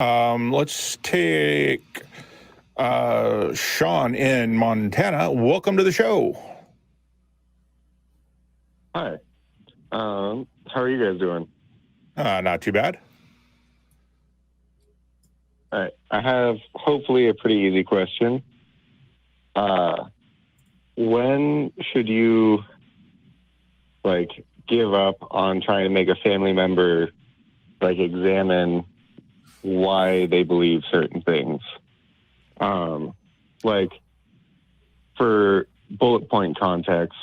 Let's take Sean in Montana. Welcome to the show. Hi. How are you guys doing? Not too bad. All right. I have hopefully a pretty easy question. When should you give up on trying to make a family member examine why they believe certain things? For bullet point context,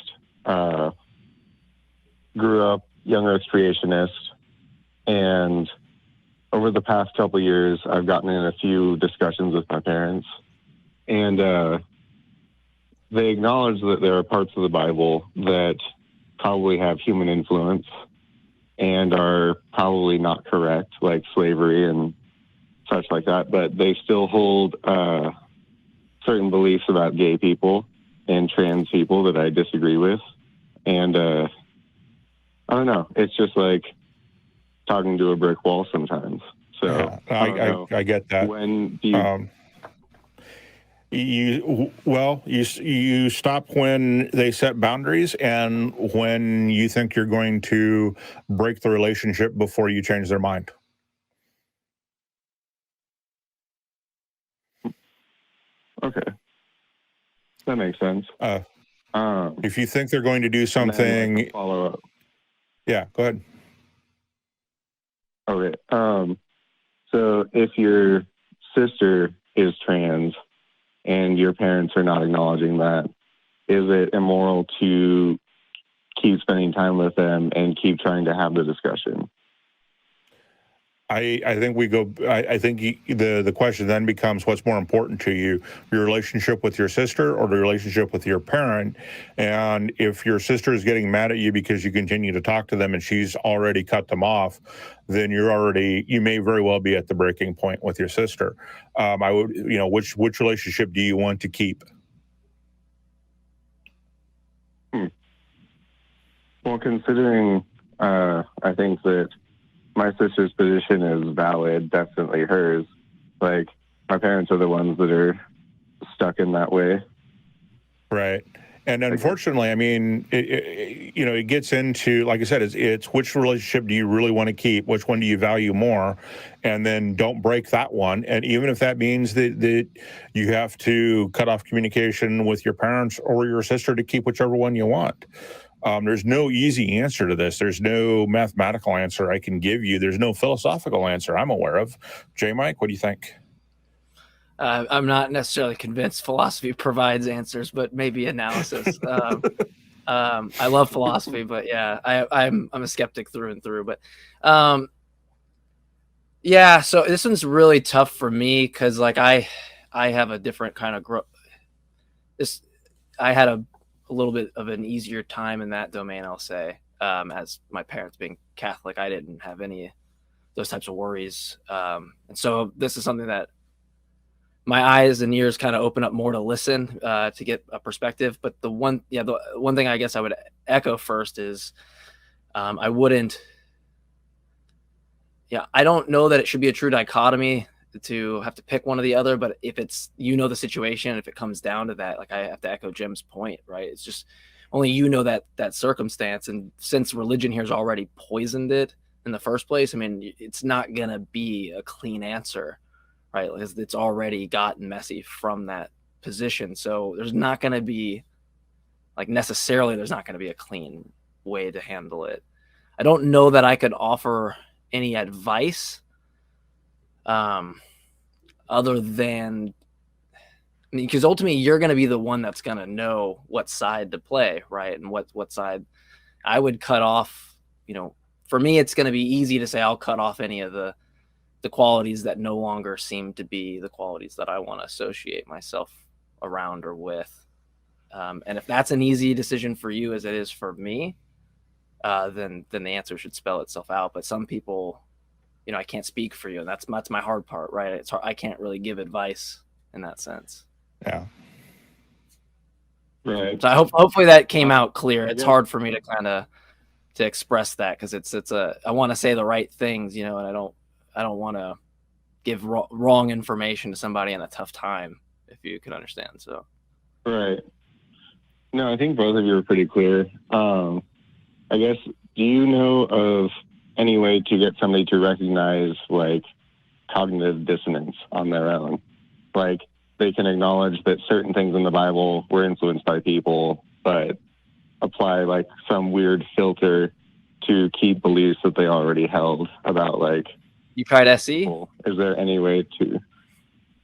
grew up young earth creationist, and over the past couple of years, I've gotten in a few discussions with my parents, and they acknowledge that there are parts of the Bible that probably have human influence and are probably not correct, like slavery and such like that, but they still hold certain beliefs about gay people and trans people that I disagree with. And I don't know, it's just like talking to a brick wall sometimes. So yeah, I get that. When do you you stop when they set boundaries and when you think you're going to break the relationship before you change their mind. Okay, that makes sense. If you think they're going to do something, follow up. Yeah, go ahead. Okay. So if your sister is trans and your parents are not acknowledging that, is it immoral to keep spending time with them and keep trying to have the discussion? I think the question then becomes, what's more important to you, your relationship with your sister or the relationship with your parent? And if your sister is getting mad at you because you continue to talk to them and she's already cut them off, then you may very well be at the breaking point with your sister. I would, which relationship do you want to keep? Well, considering I think that my sister's position is valid, definitely hers. My parents are the ones that are stuck in that way. Right. And unfortunately, I mean, it gets into, like I said, it's which relationship do you really want to keep? Which one do you value more? And then don't break that one. And even if that means that you have to cut off communication with your parents or your sister to keep whichever one you want. There's no easy answer to this. There's no mathematical answer I can give you. There's no philosophical answer I'm aware of. Jmike, what do you think? I'm not necessarily convinced philosophy provides answers, but maybe analysis. I love philosophy, but yeah, I'm a skeptic through and through. But yeah, so this one's really tough for me because I have a different kind of growth. I had a little bit of an easier time in that domain, I'll say. As my parents being Catholic, I didn't have any of those types of worries, and so this is something that my eyes and ears kind of open up more to listen, to get a perspective. But the one thing I guess I would echo first is I don't know that it should be a true dichotomy to have to pick one or the other. But if it's, the situation, if it comes down to that, I have to echo Jim's point, right? It's just only that circumstance. And since religion here has already poisoned it in the first place, I mean, it's not going to be a clean answer. Right, because it's already gotten messy from that position. So there's not going to be, necessarily, there's not going to be a clean way to handle it. I don't know that I could offer any advice, other than, because ultimately you're going to be the one that's going to know what side to play, right, and what side I would cut off. For me, it's going to be easy to say I'll cut off any of the qualities that no longer seem to be the qualities that I want to associate myself around or with. And if that's an easy decision for you as it is for me, then the answer should spell itself out. But some people, I can't speak for you. And that's my hard part, right? It's hard. I can't really give advice in that sense. Yeah. Right. So hopefully that came out clear. It's hard for me to kind of express that because I want to say the right things, and I don't want to give wrong information to somebody in a tough time, if you could understand. So, Right. No, I think both of you are pretty clear. I guess, do you know of any way to get somebody to recognize like cognitive dissonance on their own? Like they can acknowledge that certain things in the Bible were influenced by people, but apply like some weird filter to keep beliefs that they already held about like. you tried SE? People. Is there any way to?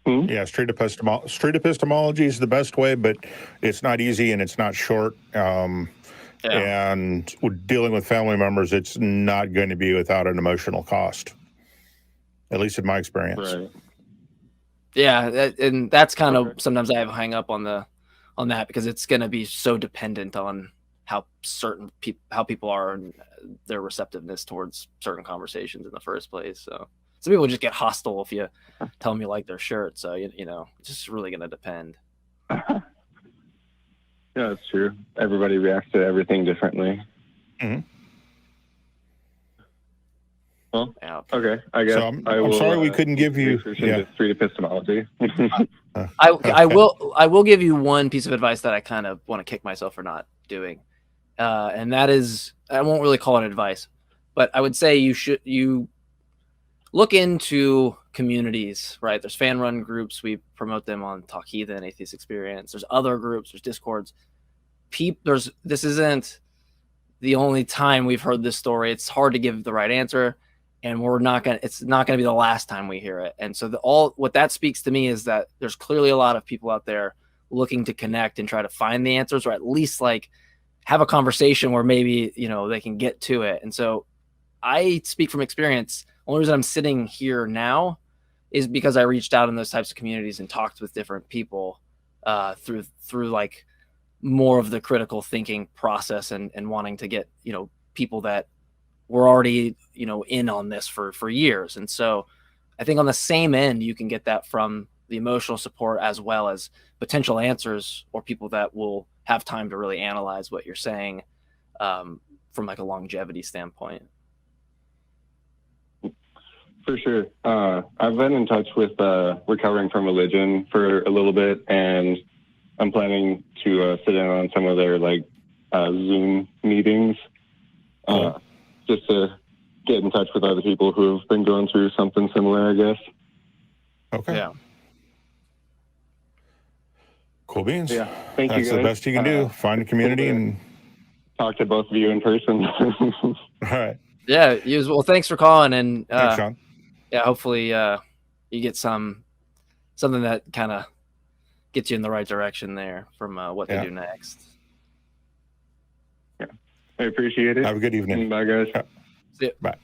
Yeah, street epistemology is the best way, but it's not easy and it's not short. And dealing with family members, it's not going to be without an emotional cost, at least in my experience. Right. Yeah, and that's kind of sometimes I have a hang up on that because it's going to be so dependent on how how people are and their receptiveness towards certain conversations in the first place. So some people just get hostile if you tell them you like their shirt. So you know, it's just really going to depend. Yeah, that's true. Everybody reacts to everything differently. Mm-hmm. Well, Yeah. okay. I guess so I'm sorry we couldn't give you street epistemology. I will give you one piece of advice that I kind of want to kick myself for not doing, and that is, I won't really call it advice, but I would say you look into communities, right? There's fan run groups. We promote them on Talk Heathen, Atheist Experience. There's other groups. There's Discords. This isn't the only time we've heard this story. It's hard to give the right answer, and it's not gonna be the last time we hear it. And so what that speaks to me is that there's clearly a lot of people out there looking to connect and try to find the answers, or at least like have a conversation where maybe, you know, they can get to it. And so I speak from experience. The only reason I'm sitting here now is because I reached out in those types of communities and talked with different people through like more of the critical thinking process and wanting to get, you know, people that were already, you know, in on this for years. And so I think on the same end, you can get that from the emotional support as well as potential answers or people that will have time to really analyze what you're saying from like a longevity standpoint. For sure. I've been in touch with Recovering from Religion for a little bit, and I'm planning to sit in on some of their like Zoom meetings, just to get in touch with other people who have been going through something similar, I guess. Okay. Yeah. Cool beans. Yeah. Thank you, That's guys. the best you can do. Find a community and talk to both of you in person. all right. Yeah. Well, thanks for calling, and Thanks, Sean. yeah, hopefully you get something that kind of gets you in the right direction there from what to do next. Yeah, I appreciate it. Have a good evening. Bye, guys. See ya. Bye.